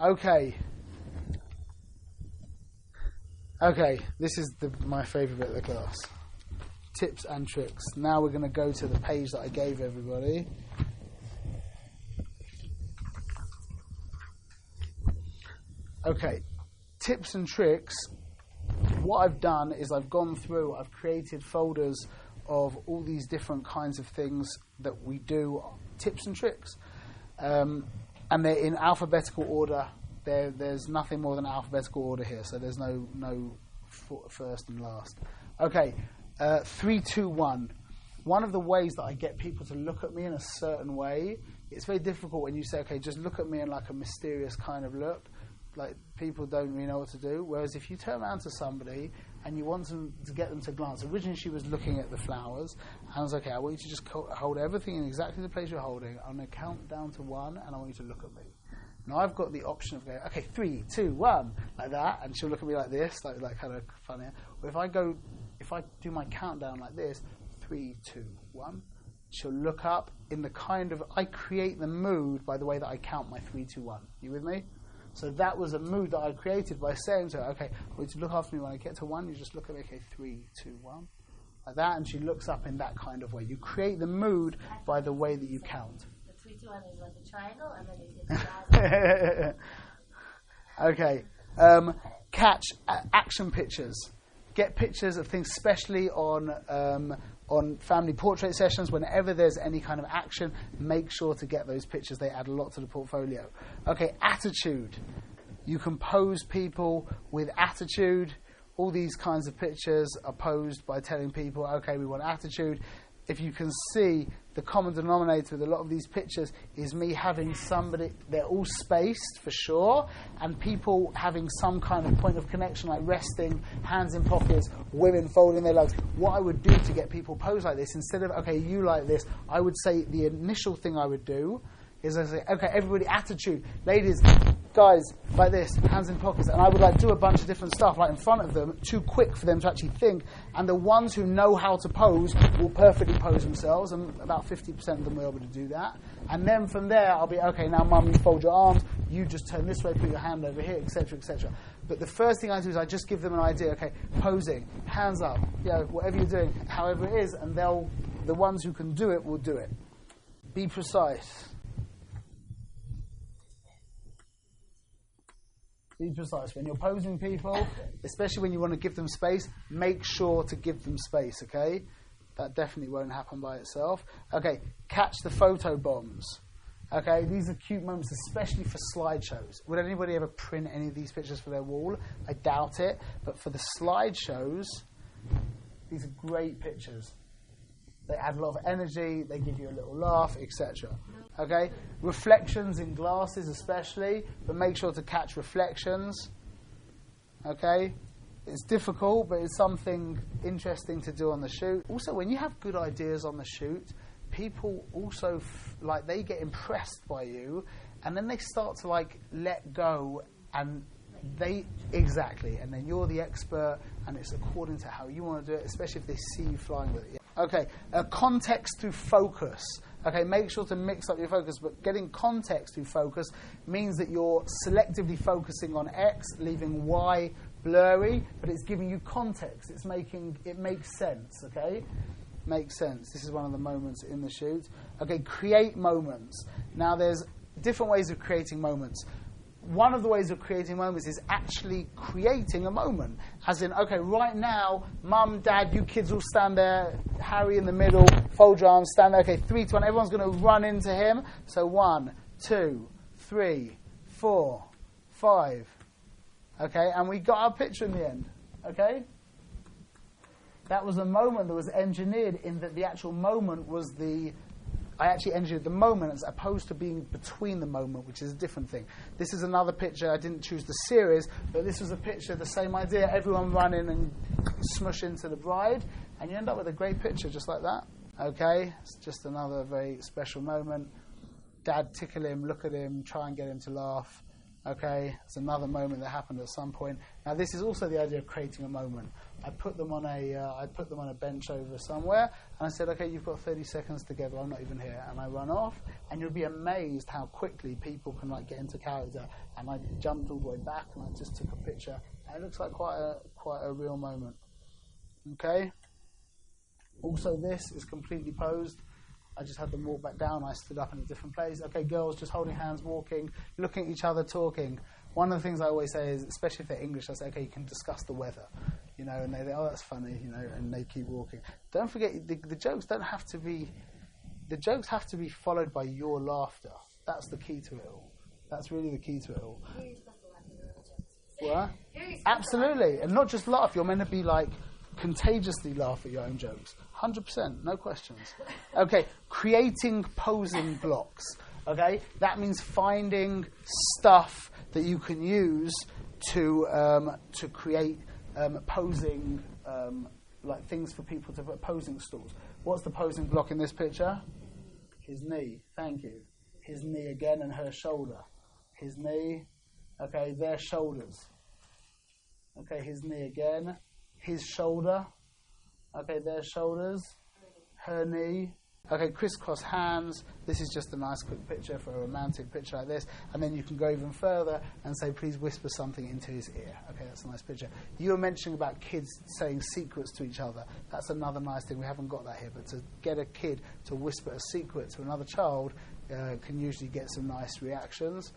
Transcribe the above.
Okay. Okay, this is my favourite bit of the class. Tips and tricks. Now we're going to go to the page that I gave everybody. Okay, tips and tricks. What I've done is I've gone through, I've created folders of all these different kinds of things that we do, tips and tricks. And they're in alphabetical order. There's nothing more than alphabetical order here, so there's no first and last. Okay, 3, 2, 1. One of the ways that I get people to look at me in a certain way, it's very difficult when you say, okay, just look at me in like a mysterious kind of look. Like, people don't really know what to do. Whereas if you turn around to somebody and you want to get them to glance, originally she was looking at the flowers, and I was okay, I want you to just hold everything in exactly the place you're holding. I'm going to count down to 1, and I want you to look at me. Now I've got the option of going, okay, 3, 2, 1, like that, and she'll look at me like this, like kind of funny. Or if I do my countdown like this, 3, 2, 1, she'll look up in the kind of, I create the mood by the way that I count my 3, 2, 1. You with me? So that was a mood that I created by saying to her, okay, I want you to look after me when I get to 1, you just look at me, okay, 3, 2, 1, like that, and she looks up in that kind of way. You create the mood by the way that you count. The 3, 2, 1 is like a triangle, and then you Okay. Catch action pictures. Get pictures of things, especially on family portrait sessions. Whenever there's any kind of action, make sure to get those pictures. They add a lot to the portfolio. Okay, attitude. You can pose people with attitude. All these kinds of pictures are posed by telling people, okay, we want attitude. If you can see, the common denominator with a lot of these pictures is me having somebody, they're all spaced for sure, and people having some kind of point of connection, like resting, hands in pockets, women folding their legs. What I would do to get people posed like this, instead of, okay, you like this, I would say the initial thing I would do is I say, okay, everybody, attitude. Ladies, guys, like this, hands in pockets. And I would like do a bunch of different stuff like in front of them, too quick for them to actually think. And the ones who know how to pose will perfectly pose themselves, and about 50% of them will be able to do that. And then from there, I'll be, okay, now mum, you fold your arms, you just turn this way, put your hand over here, etc., etc. But the first thing I do is I just give them an idea, okay, posing, hands up, whatever you're doing, however it is, and the ones who can do it will do it. Be precise. Be precise. When you're posing people, especially when you want to give them space, make sure to give them space, okay? That definitely won't happen by itself. Okay, catch the photo bombs. Okay, these are cute moments, especially for slideshows. Would anybody ever print any of these pictures for their wall? I doubt it. But for the slideshows, these are great pictures. They add a lot of energy, they give you a little laugh, etc. Okay? Reflections in glasses especially, but make sure to catch reflections. Okay? It's difficult, but it's something interesting to do on the shoot. Also, when you have good ideas on the shoot, people also, they get impressed by you, and then they start to, let go, and and then you're the expert, and it's according to how you want to do it, especially if they see you flying with it. Okay, context through focus. Okay, make sure to mix up your focus, but getting context through focus means that you're selectively focusing on X, leaving Y blurry, but it's giving you context. It makes sense, okay? Makes sense. This is one of the moments in the shoot. Okay, create moments. Now, there's different ways of creating moments. One of the ways of creating moments is actually creating a moment. As in, okay, right now, mum, dad, you kids all stand there, Harry in the middle, fold your arms, stand there. Okay, 3, 2, 1, everyone's going to run into him. So 1, 2, 3, 4, 5. Okay, and we got our picture in the end. Okay? That was a moment that was engineered in that the actual moment was I actually engineered the moment as opposed to being between the moment, which is a different thing. This is another picture. I didn't choose the series, but this was a picture, the same idea. Everyone run in and smush into the bride, and you end up with a great picture just like that. Okay? It's just another very special moment. Dad, tickle him, look at him, try and get him to laugh. Okay, it's another moment that happened at some point. Now, this is also the idea of creating a moment. I put them on a bench over somewhere, and I said, okay, you've got 30 seconds together. I'm not even here, and I run off, and you'll be amazed how quickly people can like get into character. And I jumped all the way back, and I just took a picture, and it looks like quite a real moment. Okay. Also, this is completely posed. I just had them walk back down. I stood up in a different place. Okay, girls just holding hands, walking, looking at each other, talking. One of the things I always say is, especially if they're English, I say, okay, you can discuss the weather, you know, and they think, oh, that's funny, you know, and they keep walking. Don't forget, the jokes don't have to be, the jokes have to be followed by your laughter. That's the key to it all. That's really the key to it all. What? Absolutely, and not just laugh. You're meant to be like contagiously laugh at your own jokes. 100%, no questions. Okay, creating posing blocks. Okay, that means finding stuff that you can use to create posing, like things for people to put posing stools. What's the posing block in this picture? His knee. Thank you. His knee again and her shoulder. His knee. Okay, their shoulders. Okay, his knee again. His shoulder. Okay, their shoulders. Her knee. Okay, crisscross hands. This is just a nice quick picture for a romantic picture like this. And then you can go even further and say, please whisper something into his ear. Okay, that's a nice picture. You were mentioning about kids saying secrets to each other. That's another nice thing. We haven't got that here. But to get a kid to whisper a secret to another child can usually get some nice reactions.